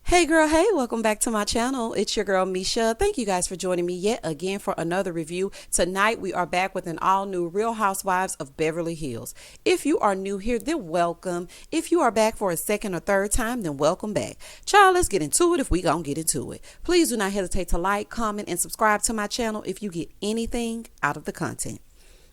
Hey girl, hey, welcome back to my channel. It's your girl Misha. Thank you guys for joining me yet again for another review. Tonight we are back with an all new Real Housewives of Beverly Hills. If you are new here, then welcome. If you are back for a second or third time, then welcome back. Child, let's get into it if we gonna get into it. Please do not hesitate to like, comment, and subscribe to my channel if you get anything out of the content.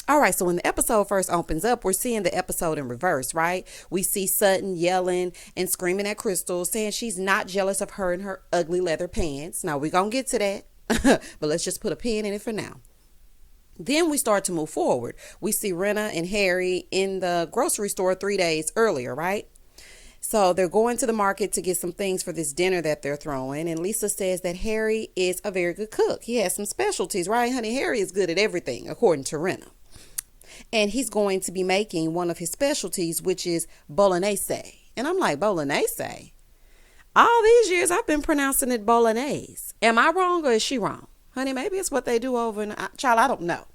All right, so when the episode first opens up, we're seeing the episode in reverse, right? We see Sutton yelling and screaming at Crystal, saying she's not jealous of her and her ugly leather pants. Now, we're going to get to that, but let's just put a pin in it for now. Then we start to move forward. We see Rinna and Harry in the grocery store 3 days earlier, right? So they're going to the market to get some things for this dinner that they're throwing. And Lisa says that Harry is a very good cook. He has some specialties, right, honey? Harry is good at everything, according to Rinna. And he's going to be making one of his specialties, which is bolognese. And I'm like, bolognese? All these years I've been pronouncing it bolognese. Am I wrong or is she wrong? Honey, maybe it's what they do over in, child, I don't know.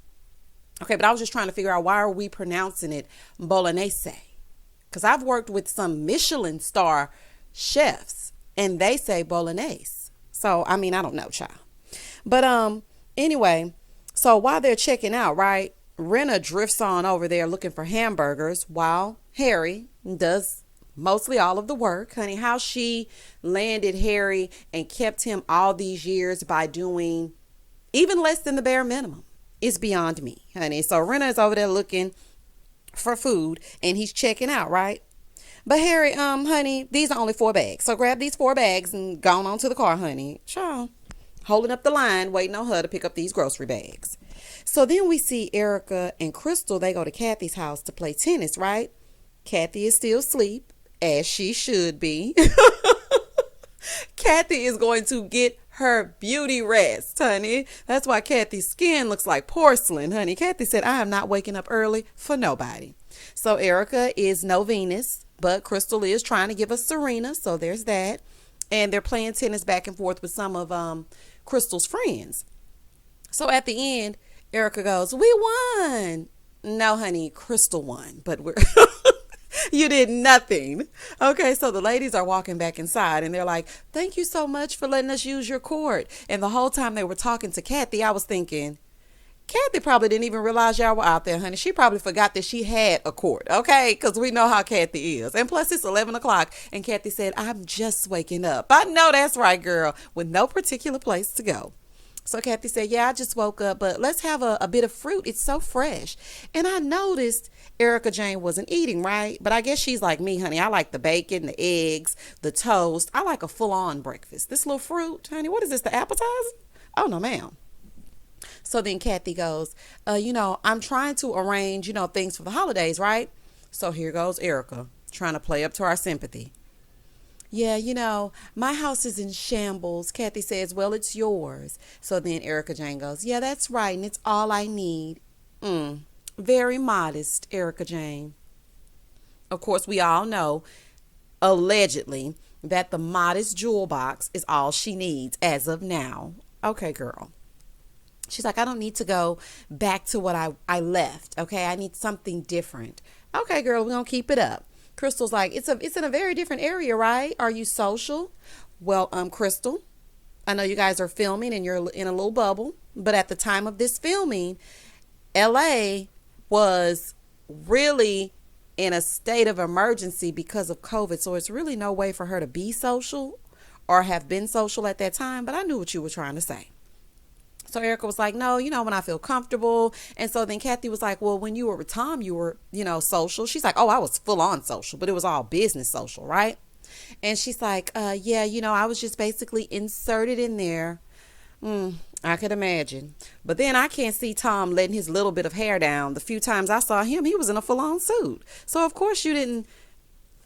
Okay, but I was just trying to figure out, why are we pronouncing it bolognese? Because I've worked with some Michelin star chefs and they say bolognese. So, I mean, I don't know, child. But anyway, so while they're checking out, right, Rinna drifts on over there looking for hamburgers while Harry does mostly all of the work. Honey, how she landed Harry and kept him all these years by doing even less than the bare minimum is beyond me, honey. So Rinna is over there looking for food and he's checking out, right? But Harry, honey, these are only 4 bags. So grab these 4 bags and go on to the car, honey. Child, holding up the line, waiting on her to pick up these grocery bags. So then we see Erica and Crystal. They go to Kathy's house to play tennis, right? Kathy is still asleep, as she should be. Kathy is going to get her beauty rest, honey. That's why Kathy's skin looks like porcelain, honey. Kathy said, I am not waking up early for nobody. So Erica is no Venus, but Crystal is trying to give us Serena. So there's that. And they're playing tennis back and forth with some of Crystal's friends. So at the end, Erica goes, we won. No, honey, Crystal won, but we're you did nothing. Okay, so the ladies are walking back inside and they're like, thank you so much for letting us use your court. And the whole time they were talking to Kathy, I was thinking, Kathy probably didn't even realize y'all were out there, honey. She probably forgot that she had a court, okay? Because we know how Kathy is. And plus, it's 11 o'clock, and Kathy said, I'm just waking up. I know that's right, girl, with no particular place to go. So Kathy said, yeah, I just woke up, but let's have a bit of fruit. It's so fresh. And I noticed Erica Jane wasn't eating, right? But I guess she's like me, honey. I like the bacon, the eggs, the toast. I like a full-on breakfast. This little fruit, honey, what is this, the appetizer? Oh, no, ma'am. So then Kathy goes, I'm trying to arrange, things for the holidays, right? So here goes Erica trying to play up to our sympathy. Yeah, my house is in shambles. Kathy says, well, it's yours. So then Erica Jane goes, yeah, that's right. And it's all I need. Very modest, Erica Jane. Of course, we all know, allegedly, that the modest jewel box is all she needs as of now. Okay, girl. She's like, I don't need to go back to what I left. Okay, I need something different. Okay, girl, we're going to keep it up. Crystal's like, it's in a very different area, right? Are you social? Well, Crystal, I know you guys are filming and you're in a little bubble, but at the time of this filming, LA was really in a state of emergency because of COVID. So it's really no way for her to be social or have been social at that time. But I knew what you were trying to say. So Erica was like, no, when I feel comfortable. And so then Kathy was like, well, when you were with Tom, you were, social. She's like, oh, I was full on social, but it was all business social, right? And she's like, yeah, I was just basically inserted in there. I could imagine. But then I can't see Tom letting his little bit of hair down. The few times I saw him, he was in a full on suit. So of course you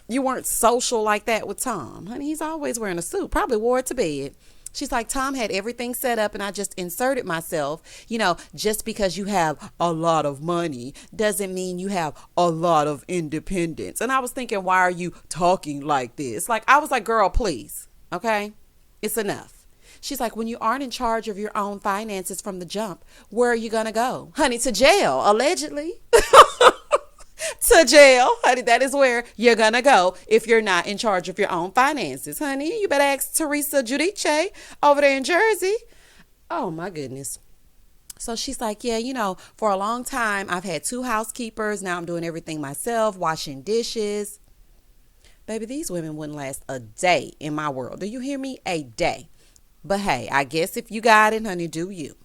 weren't social like that with Tom. Honey, he's always wearing a suit. Probably wore it to bed. She's like, Tom had everything set up and I just inserted myself. Just because you have a lot of money doesn't mean you have a lot of independence. And I was thinking, why are you talking like this? I was like, girl, please. Okay. It's enough. She's like, when you aren't in charge of your own finances from the jump, where are you going to go? Honey, to jail, allegedly. To jail, honey. That is where you're gonna go if you're not in charge of your own finances, honey. You better ask Teresa Giudice over there in Jersey. Oh my goodness. So she's like, yeah, for a long time I've had two housekeepers. Now I'm doing everything myself, washing dishes. Baby, these women wouldn't last a day in my world. Do you hear me? A day. But hey, I guess if you got it, honey, do you.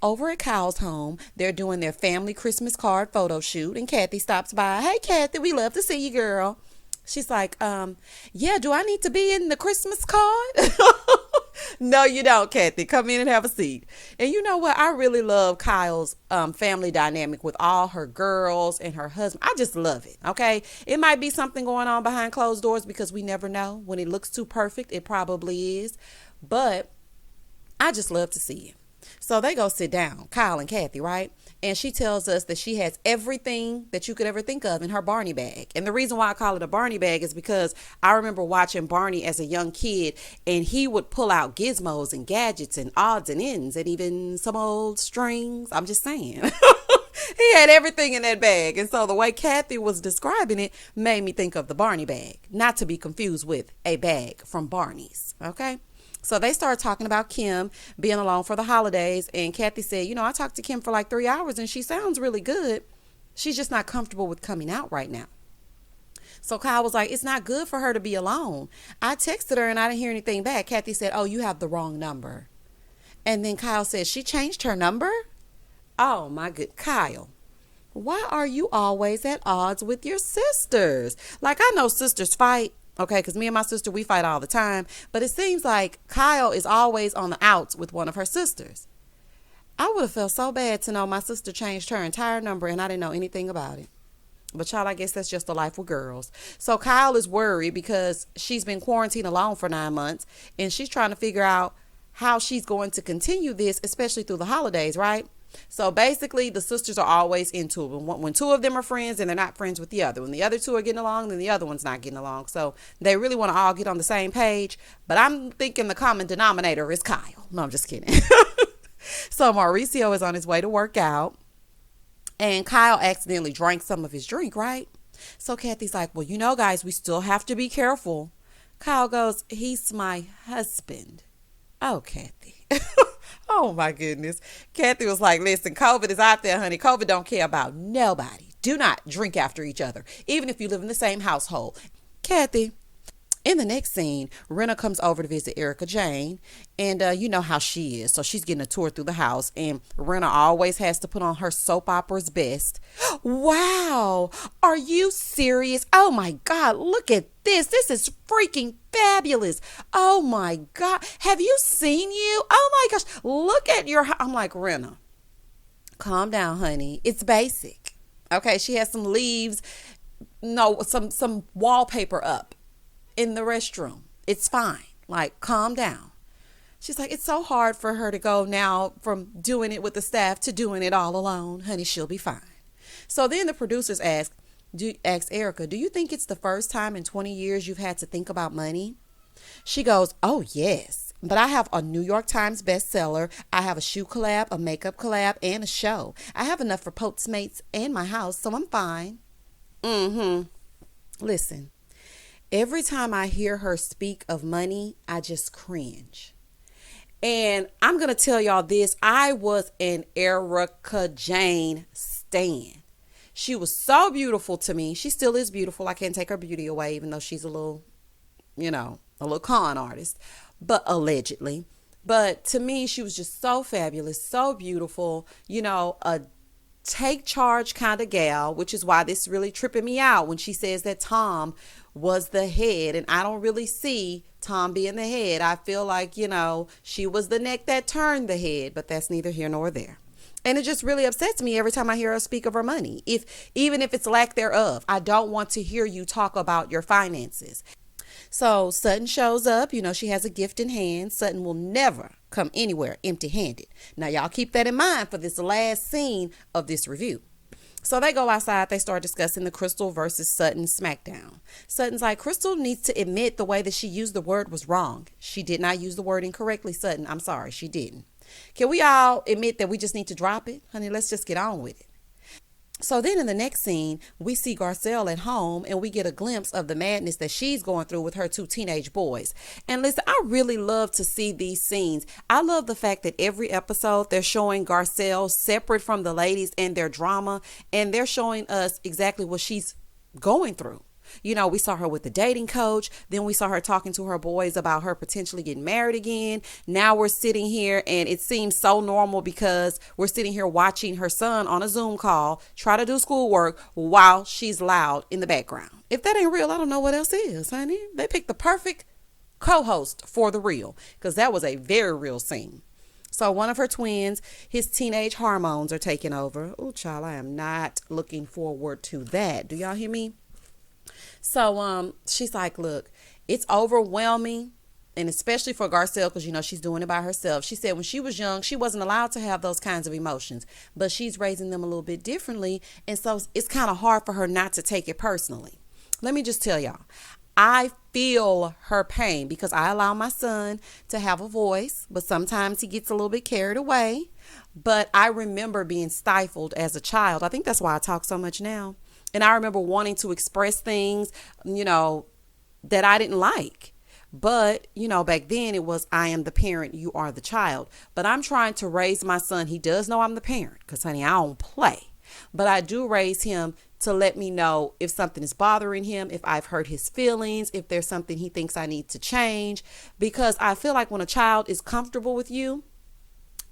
Over at Kyle's home, they're doing their family Christmas card photo shoot, and Kathy stops by. Hey, Kathy, we love to see you, girl. She's like, yeah, do I need to be in the Christmas card? No, you don't, Kathy. Come in and have a seat. And you know what? I really love Kyle's family dynamic with all her girls and her husband. I just love it, okay? It might be something going on behind closed doors because we never know. When it looks too perfect, it probably is. But I just love to see it. So they go sit down, Kyle and Kathy, right? And she tells us that she has everything that you could ever think of in her Barney bag. And the reason why I call it a Barney bag is because I remember watching Barney as a young kid, and he would pull out gizmos and gadgets and odds and ends and even some old strings. I'm just saying. He had everything in that bag. And so the way Kathy was describing it made me think of the Barney bag, not to be confused with a bag from Barney's. Okay. So they started talking about Kim being alone for the holidays. And Kathy said, I talked to Kim for like 3 hours and she sounds really good. She's just not comfortable with coming out right now. So Kyle was like, it's not good for her to be alone. I texted her and I didn't hear anything back. Kathy said, oh, you have the wrong number. And then Kyle said, she changed her number? Oh, my good. Kyle, why are you always at odds with your sisters? Like, I know sisters fight. Okay, because me and my sister, we fight all the time. But it seems like Kyle is always on the outs with one of her sisters. I would have felt so bad to know my sister changed her entire number and I didn't know anything about it. But child, I guess that's just the life with girls. So Kyle is worried because she's been quarantined alone for 9 months. And she's trying to figure out how she's going to continue this, especially through the holidays, right? So basically, the sisters are always into it. When two of them are friends and they're not friends with the other. When the other two are getting along, then the other one's not getting along. So they really want to all get on the same page. But I'm thinking the common denominator is Kyle. No, I'm just kidding. So Mauricio is on his way to work out. And Kyle accidentally drank some of his drink, right? So Kathy's like, well, guys, we still have to be careful. Kyle goes, he's my husband. Oh, Kathy. Oh, my goodness. Kathy was like, listen, COVID is out there, honey. COVID don't care about nobody. Do not drink after each other, even if you live in the same household. Kathy. In the next scene, Rinna comes over to visit Erica Jane, and you know how she is. So she's getting a tour through the house, and Rinna always has to put on her soap opera's best. Wow, are you serious? Oh my God, look at this. This is freaking fabulous. Oh my God, have you seen you? Oh my gosh, look at your. I'm like, Rinna, calm down, honey. It's basic. Okay, she has some leaves, no, some wallpaper up in the restroom. It's fine. Like, calm down. She's like, it's so hard for her to go now from doing it with the staff to doing it all alone. Honey, she'll be fine. So then the producers ask Erica, do you think it's the first time in 20 years you've had to think about money? She goes, oh, yes. But I have a New York Times bestseller. I have a shoe collab, a makeup collab, and a show. I have enough for Postmates and my house, so I'm fine. Listen. Every time I hear her speak of money, I just cringe. And I'm going to tell y'all this. I was an Erica Jane stan. She was so beautiful to me. She still is beautiful. I can't take her beauty away, even though she's a little con artist, but allegedly. But to me, she was just so fabulous, so beautiful, a take charge kind of gal, which is why this is really tripping me out when she says that Tom was the head, and I don't really see Tom being the head. I feel like, she was the neck that turned the head, but that's neither here nor there. And it just really upsets me every time I hear her speak of her money. Even if it's lack thereof, I don't want to hear you talk about your finances. So Sutton shows up. She has a gift in hand. Sutton will never come anywhere empty-handed. Now, y'all keep that in mind for this last scene of this review. So they go outside. They start discussing the Crystal versus Sutton smackdown. Sutton's like, Crystal needs to admit the way that she used the word was wrong. She did not use the word incorrectly, Sutton. I'm sorry, she didn't. Can we all admit that we just need to drop it? Honey, let's just get on with it. So then in the next scene, we see Garcelle at home and we get a glimpse of the madness that she's going through with her two teenage boys. And listen, I really love to see these scenes. I love the fact that every episode they're showing Garcelle separate from the ladies and their drama, and they're showing us exactly what she's going through. You know, we saw her with the dating coach. Then we saw her talking to her boys about her potentially getting married again. Now we're sitting here and it seems so normal because we're sitting here watching her son on a Zoom call try to do schoolwork while she's loud in the background. If that ain't real, I don't know what else is, honey. They picked the perfect co-host for the real, because that was a very real scene. So one of her twins, his teenage hormones are taking over. Oh, child, I am not looking forward to that. Do y'all hear me? So she's like, look, it's overwhelming, and especially for Garcelle, because, you know, she's doing it by herself. She said when she was young, she wasn't allowed to have those kinds of emotions, but she's raising them a little bit differently, and so it's kind of hard for her not to take it personally. Let me just tell y'all, I feel her pain because I allow my son to have a voice, but sometimes he gets a little bit carried away. But I remember being stifled as a child. I think that's why I talk so much now. And I remember wanting to express things, you know, that I didn't like. But, you know, back then it was, I am the parent, you are the child. But I'm trying to raise my son. He does know I'm the parent because, honey, I don't play. But I do raise him to let me know if something is bothering him, if I've hurt his feelings, if there's something he thinks I need to change. Because I feel like when a child is comfortable with you,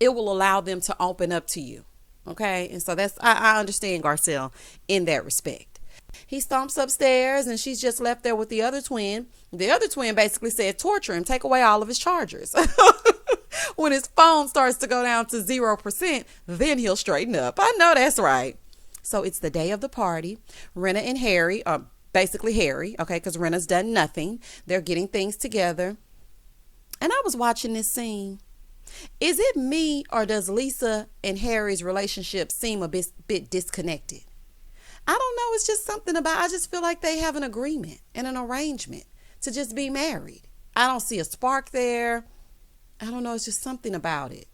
it will allow them to open up to you. Okay, and so I understand Garcelle in that respect. He stomps upstairs and she's just left there with the other twin. The other twin basically said, torture him, take away all of his chargers. When his phone starts to go down to 0%, then he'll straighten up. I know that's right. So it's the day of the party. Rinna and Harry, basically Harry, okay, because Rinna's done nothing. They're getting things together. And I was watching this scene. Is it me, or does Lisa and Harry's relationship seem a bit disconnected? I don't know. It's just something about, I just feel like they have an agreement and an arrangement to just be married. I don't see a spark there. I don't know. It's just something about it.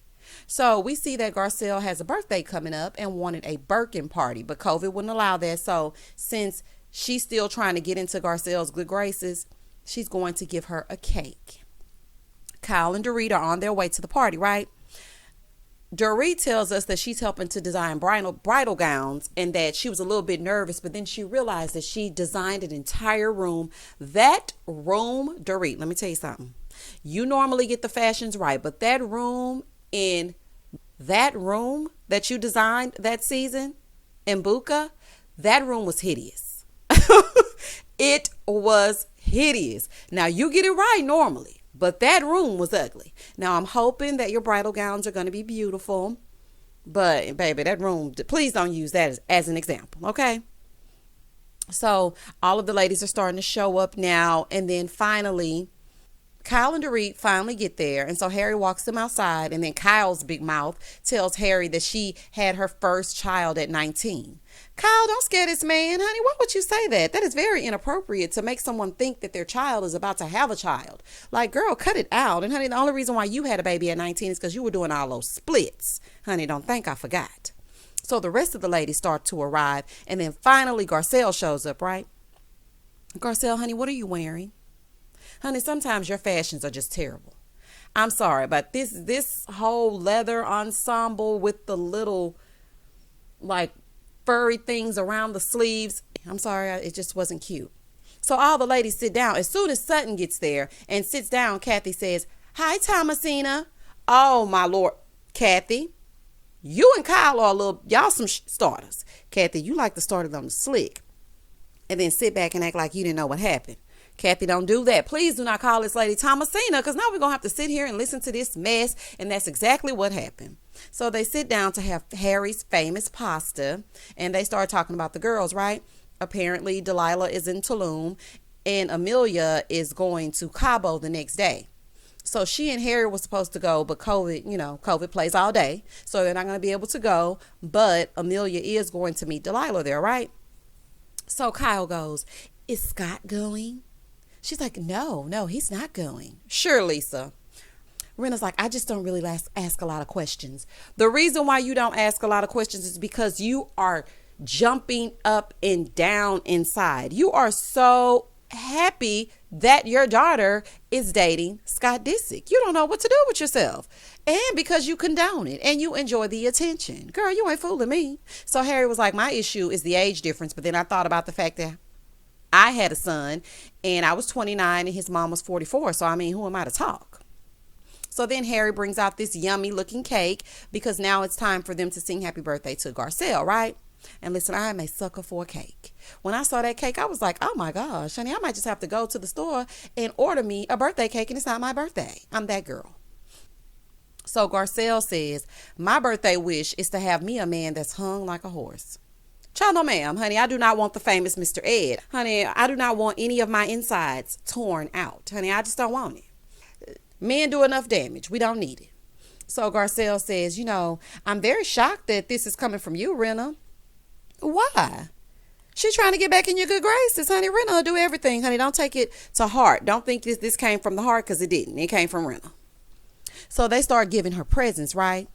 So we see that Garcelle has a birthday coming up and wanted a Birkin party, but COVID wouldn't allow that. So since she's still trying to get into Garcelle's good graces, she's going to give her a cake. Kyle and Dorit are on their way to the party, right? Dorit tells us that she's helping to design bridal gowns and that she was a little bit nervous, but then she realized that she designed an entire room. That room, Dorit, let me tell you something. You normally get the fashions right, but that room that you designed that season in Buka, that room was hideous. It was hideous. Now, you get it right normally. But that room was ugly. Now, I'm hoping that your bridal gowns are going to be beautiful. But, baby, that room, please don't use that as an example, okay? So, all of the ladies are starting to show up now. And then finally, Kyle and Dorit finally get there. And so Harry walks them outside. And then Kyle's big mouth tells Harry that she had her first child at 19. Kyle, don't scare this man, honey. Why would you say that? That is very inappropriate to make someone think that their child is about to have a child. Like, girl, cut it out. And honey, the only reason why you had a baby at 19 is because you were doing all those splits. Honey, don't think I forgot. So the rest of the ladies start to arrive. And then finally, Garcelle shows up, right? Garcelle, honey, what are you wearing? Honey, sometimes your fashions are just terrible. I'm sorry, but this whole leather ensemble with the little, like, furry things around the sleeves, I'm sorry, it just wasn't cute. So all the ladies sit down. As soon as Sutton gets there and sits down, Kathy says, "Hi, Thomasina." Oh, my Lord. Kathy, you and Kyle are y'all some starters. Kathy, you like to start it on the slick and then sit back and act like you didn't know what happened. Kathy, don't do that. Please do not call this lady Thomasina, because now we're going to have to sit here and listen to this mess. And that's exactly what happened. So they sit down to have Harry's famous pasta, and they start talking about the girls, right? Apparently, Delilah is in Tulum, and Amelia is going to Cabo the next day. So she and Harry were supposed to go, but COVID plays all day. So they're not going to be able to go. But Amelia is going to meet Delilah there, right? So Kyle goes, "Is Scott going?" She's like, no, he's not going. "Sure, Lisa." Rinna's like, "I just don't really ask a lot of questions." The reason why you don't ask a lot of questions is because you are jumping up and down inside. You are so happy that your daughter is dating Scott Disick. You don't know what to do with yourself. And because you condone it and you enjoy the attention. Girl, you ain't fooling me. So Harry was like, my issue is the age difference. But then I thought about the fact that I had a son and I was 29 and his mom was 44. So, I mean, who am I to talk? So then Harry brings out this yummy looking cake because now it's time for them to sing happy birthday to Garcelle, right? And listen, I am a sucker for a cake. When I saw that cake, I was like, oh my gosh, honey, I might just have to go to the store and order me a birthday cake, and it's not my birthday. I'm that girl. So Garcelle says, my birthday wish is to have me a man that's hung like a horse. Child, no ma'am, honey, I do not want the famous Mr. Ed. Honey, I do not want any of my insides torn out. Honey, I just don't want it. Men do enough damage. We don't need it. So Garcelle says, I'm very shocked that this is coming from you, Rinna. Why? She's trying to get back in your good graces, honey. Rinna will do everything, honey. Don't take it to heart. Don't think this came from the heart, because it didn't. It came from Rinna. So they start giving her presents, right?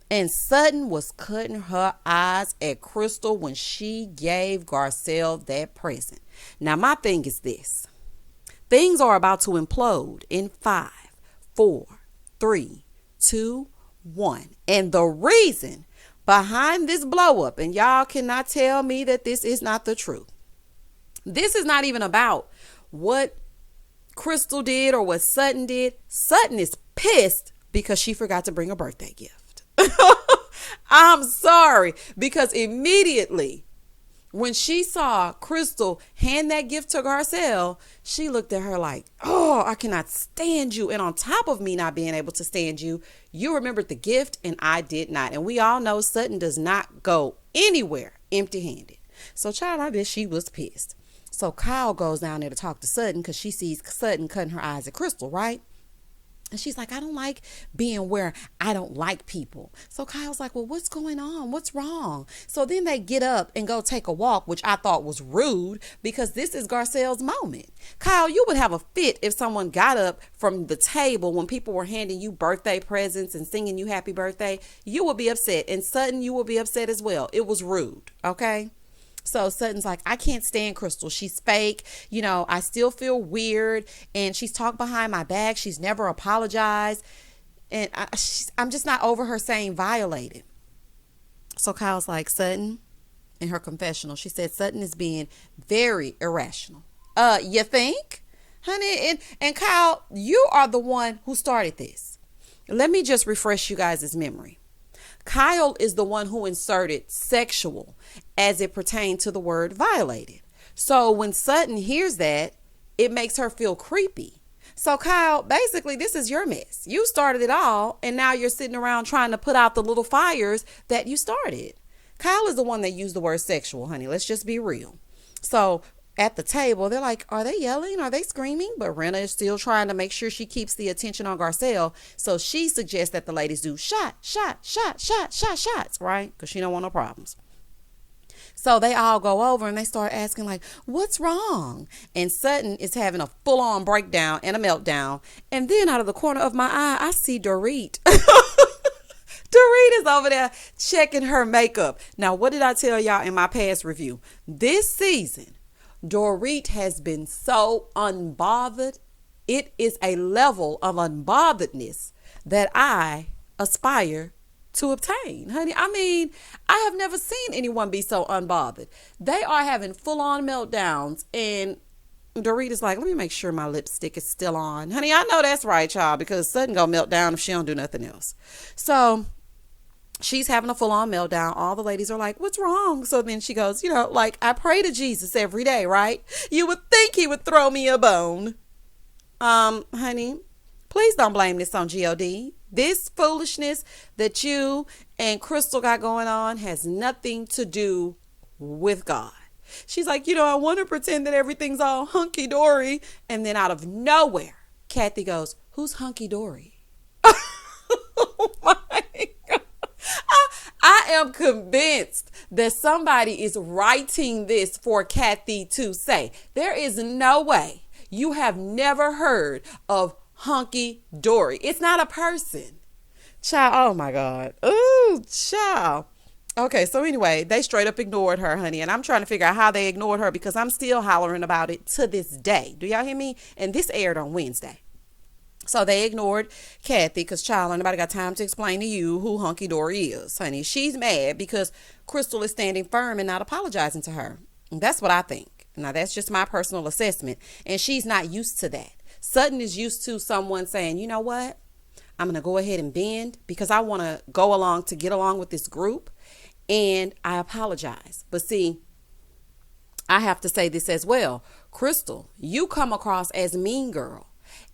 And Sutton was cutting her eyes at Crystal when she gave Garcelle that present. Now, my thing is this. Things are about to implode in 5, 4, 3, 2, 1. And the reason behind this blow up, and y'all cannot tell me that this is not the truth. This is not even about what Crystal did or what Sutton did. Sutton is pissed because she forgot to bring a birthday gift. I'm sorry, because immediately when she saw Crystal hand that gift to Garcelle, she looked at her like, oh, I cannot stand you. And on top of me not being able to stand you, you remembered the gift and I did not. And we all know Sutton does not go anywhere empty-handed. So child, I bet she was pissed. So Kyle goes down there to talk to Sutton because she sees Sutton cutting her eyes at Crystal, right? And she's like, I don't like being where I don't like people. So Kyle's like, well, what's going on? What's wrong? So then they get up and go take a walk, which I thought was rude because this is Garcelle's moment. Kyle, you would have a fit if someone got up from the table when people were handing you birthday presents and singing you happy birthday. You would be upset. And Sutton, you would be upset as well. It was rude. Okay. So Sutton's like, I can't stand Crystal. She's fake. I still feel weird. And she's talked behind my back. She's never apologized. And I'm just not over her saying violated. So Kyle's like, Sutton, in her confessional, she said Sutton is being very irrational. You think? Honey, and Kyle, you are the one who started this. Let me just refresh you guys' memory. Kyle is the one who inserted sexual as it pertained to the word violated. So when Sutton hears that, it makes her feel creepy. So Kyle, basically, this is your mess. You started it all, and now you're sitting around trying to put out the little fires that you started. Kyle is the one that used the word sexual, honey. Let's just be real. So at the table, they're like, are they yelling? Are they screaming? But Rinna is still trying to make sure she keeps the attention on Garcelle. So she suggests that the ladies do shots, right? Because she don't want no problems. So they all go over and they start asking like, what's wrong? And Sutton is having a full-on breakdown and a meltdown. And then out of the corner of my eye, I see Dorit. Dorit is over there checking her makeup. Now, what did I tell y'all in my past review? This season, Dorit has been so unbothered. It is a level of unbotheredness that I aspire to obtain, honey. I mean, I have never seen anyone be so unbothered. They are having full-on meltdowns, and Dorit is like, let me make sure my lipstick is still on. Honey, I know that's right, y'all, because Sutton gonna melt down if she don't do nothing else. So she's having a full-on meltdown. All the ladies are like, what's wrong? So then she goes, like, I pray to Jesus every day, right? You would think he would throw me a bone. Honey, please don't blame this on God. This foolishness that you and Crystal got going on has nothing to do with God. She's like, I want to pretend that everything's all hunky-dory. And then out of nowhere, Kathy goes, who's hunky-dory? Oh my God. I am convinced that somebody is writing this for Kathy to say. There is no way you have never heard of hunky dory. It's not a person. Child, oh my God. Ooh, child. Okay, so anyway, they straight up ignored her, honey. And I'm trying to figure out how they ignored her because I'm still hollering about it to this day. Do y'all hear me? And this aired on Wednesday. So they ignored Kathy because, child, nobody got time to explain to you who Hunky Dory is, honey. She's mad because Crystal is standing firm and not apologizing to her. And that's what I think. Now, that's just my personal assessment. And she's not used to that. Sutton is used to someone saying, you know what? I'm going to go ahead and bend because I want to go along to get along with this group. And I apologize. But see, I have to say this as well. Crystal, you come across as mean girl.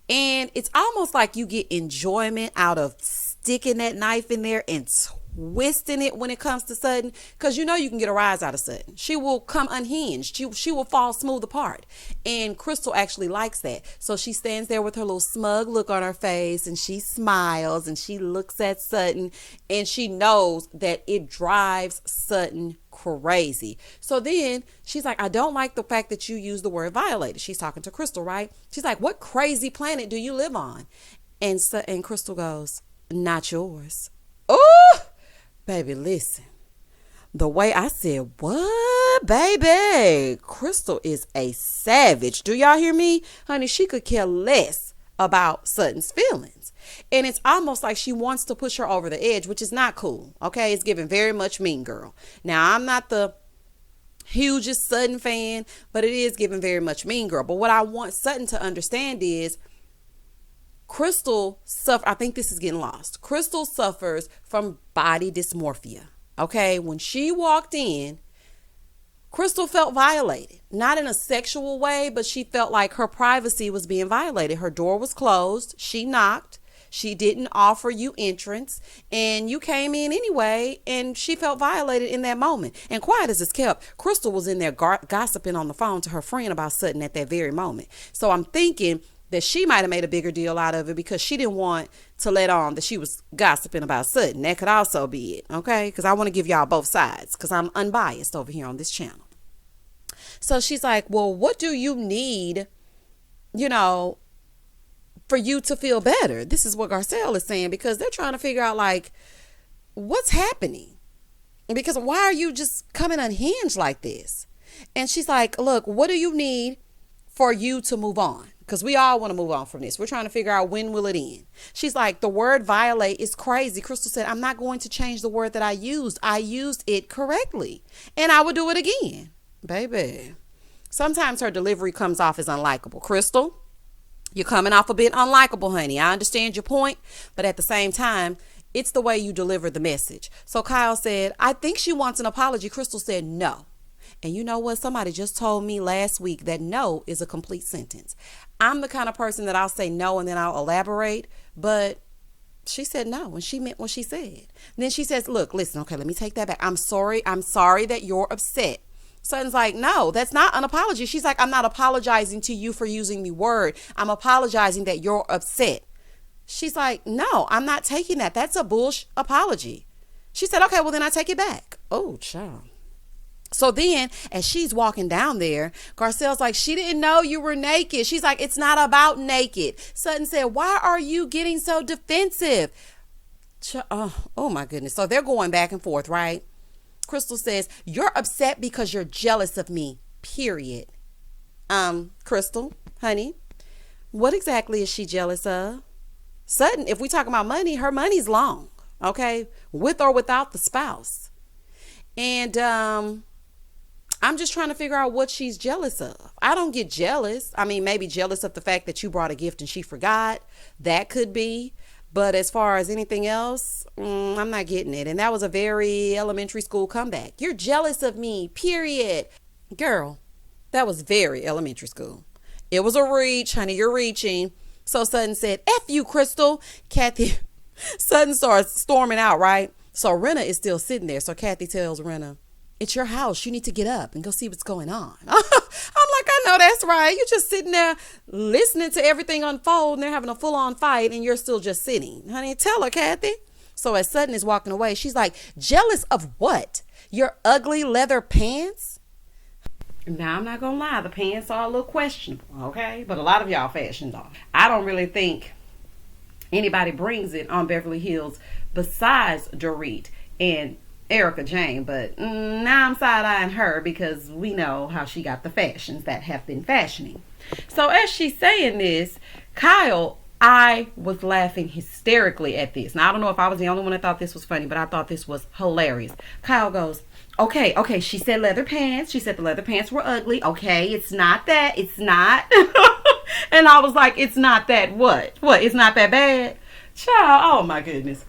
And it's almost like you get enjoyment out of sticking that knife in there and twisting it when it comes to Sutton. Because you know you can get a rise out of Sutton. She will come unhinged. She will fall smooth apart. And Crystal actually likes that. So she stands there with her little smug look on her face and she smiles and she looks at Sutton and she knows that it drives Sutton crazy. So then she's like, I don't like the fact that you use the word violated. She's talking to Crystal, right? She's like, what crazy planet do you live on? And Crystal goes, not yours. Oh, baby, listen. The way I said, what, baby? Crystal is a savage. Do y'all hear me? Honey, she could care less about Sutton's feelings. And it's almost like she wants to push her over the edge, which is not cool. Okay, it's giving very much mean girl. Now, I'm not the hugest Sutton fan, but it is giving very much mean girl. But what I want Sutton to understand is Crystal I think this is getting lost. Crystal suffers from body dysmorphia. Okay, when she walked in, Crystal felt violated, not in a sexual way, but she felt like her privacy was being violated. Her door was closed. She knocked. She didn't offer you entrance and you came in anyway, and she felt violated in that moment. And quiet as it's kept, Crystal was in there gossiping on the phone to her friend about Sutton at that very moment. So I'm thinking that she might have made a bigger deal out of it because she didn't want to let on that she was gossiping about Sutton. That could also be it, okay? Because I want to give y'all both sides because I'm unbiased over here on this channel. So she's like, well, what do you need, for you to feel better? This is what Garcelle is saying because they're trying to figure out, like, what's happening? Because why are you just coming unhinged like this? And she's like, look, what do you need for you to move on? Because we all want to move on from this. We're trying to figure out when will it end. She's like, the word violate is crazy. Crystal said, I'm not going to change the word that I used. I used it correctly. And I would do it again. Baby. Sometimes her delivery comes off as unlikable. Crystal, you're coming off a bit unlikable, honey. I understand your point. But at the same time, it's the way you deliver the message. So Kyle said, I think she wants an apology. Crystal said, no. And you know what? Somebody just told me last week that no is a complete sentence. I'm the kind of person that I'll say no and then I'll elaborate. But she said no and she meant what she said. And then she says, look, listen, okay, let me take that back. I'm sorry that you're upset. Sutton's like, no, that's not an apology. She's like, I'm not apologizing to you for using the word. I'm apologizing that you're upset. She's like, no, I'm not taking that. That's a bullshit apology. She said, okay, well then I take it back. Oh, child. So then as she's walking down there, Garcelle's like, she didn't know you were naked. She's like, it's not about naked. Sutton said, why are you getting so defensive? Oh my goodness. So they're going back and forth, right? Crystal says, you're upset because you're jealous of me, period. Crystal, honey, what exactly is she jealous of? Sutton, if we talk about money, her money's long, okay? With or without the spouse. And I'm just trying to figure out what she's jealous of. I don't get jealous. I mean, maybe jealous of the fact that you brought a gift and she forgot. That could be. But as far as anything else, I'm not getting it. And that was a very elementary school comeback. You're jealous of me, period. Girl, that was very elementary school. It was a reach, honey, you're reaching. So Sutton said, F you, Crystal. Kathy, Sutton starts storming out, right? So Rinna is still sitting there. So Kathy tells Rinna, it's your house. You need to get up and go see what's going on. I'm like, I know that's right. You're just sitting there listening to everything unfold and they're having a full-on fight and you're still just sitting. Honey, tell her, Kathy. So as Sutton is walking away, she's like, jealous of what? Your ugly leather pants? Now, I'm not going to lie. The pants are a little questionable, okay? But a lot of y'all fashions are. I don't really think anybody brings it on Beverly Hills besides Dorit. And Erica Jane, but now I'm side-eyeing her because we know how she got the fashions that have been fashioning. So as she's saying this, Kyle, I was laughing hysterically at this. Now, I don't know if I was the only one that thought this was funny, but I thought this was hilarious. Kyle goes, okay, she said leather pants. She said the leather pants were ugly. Okay, it's not that. It's not. And I was like, it's not that what? What, it's not that bad? Child, oh my goodness.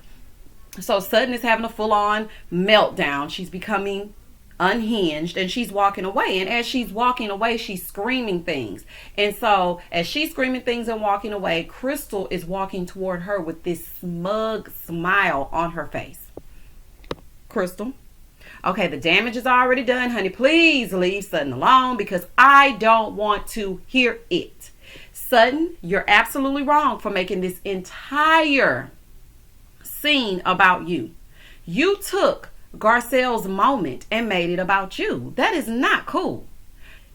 So Sutton is having a full-on meltdown. She's becoming unhinged and she's walking away. And as she's walking away, she's screaming things. And so as she's screaming things and walking away, Crystal is walking toward her with this smug smile on her face. Crystal, okay, the damage is already done, honey. Please leave Sutton alone because I don't want to hear it. Sutton, you're absolutely wrong for making this entire scene about you. You took Garcelle's moment and made it about you. That is not cool.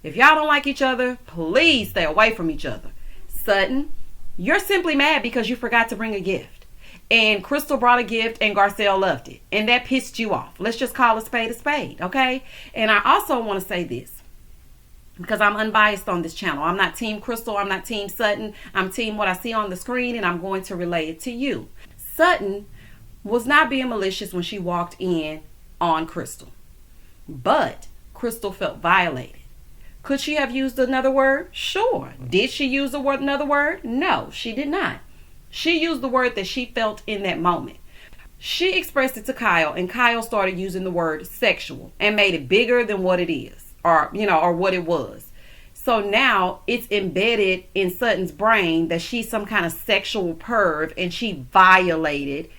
If y'all don't like each other, please stay away from each other. Sutton, you're simply mad because you forgot to bring a gift. And Crystal brought a gift and Garcelle loved it. And that pissed you off. Let's just call a spade, okay? And I also want to say this, because I'm unbiased on this channel. I'm not team Crystal. I'm not team Sutton. I'm team what I see on the screen, and I'm going to relay it to you. Sutton was not being malicious when she walked in on Crystal. But Crystal felt violated. Could she have used another word? Sure. Did she use another word? No, she did not. She used the word that she felt in that moment. She expressed it to Kyle, and Kyle started using the word sexual and made it bigger than what it is, or what it was. So now it's embedded in Sutton's brain that she's some kind of sexual perv and she violated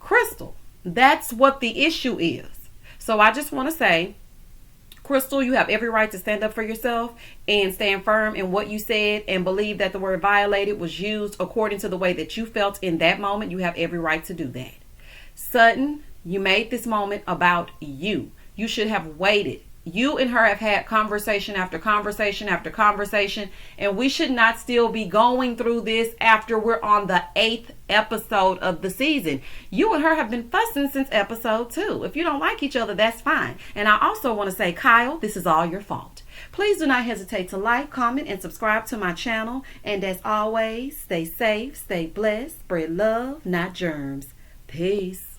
Crystal. That's what the issue is. So I just want to say, Crystal, you have every right to stand up for yourself and stand firm in what you said and believe that the word violated was used according to the way that you felt in that moment. You have every right to do that. Sutton, you made this moment about you. You should have waited. You and her have had conversation after conversation after conversation, and we should not still be going through this after we're on the 8th episode of the season. You and her have been fussing since episode 2. If you don't like each other, that's fine. And I also want to say, Kyle, this is all your fault. Please do not hesitate to like, comment, and subscribe to my channel. And as always, stay safe, stay blessed, spread love, not germs. Peace.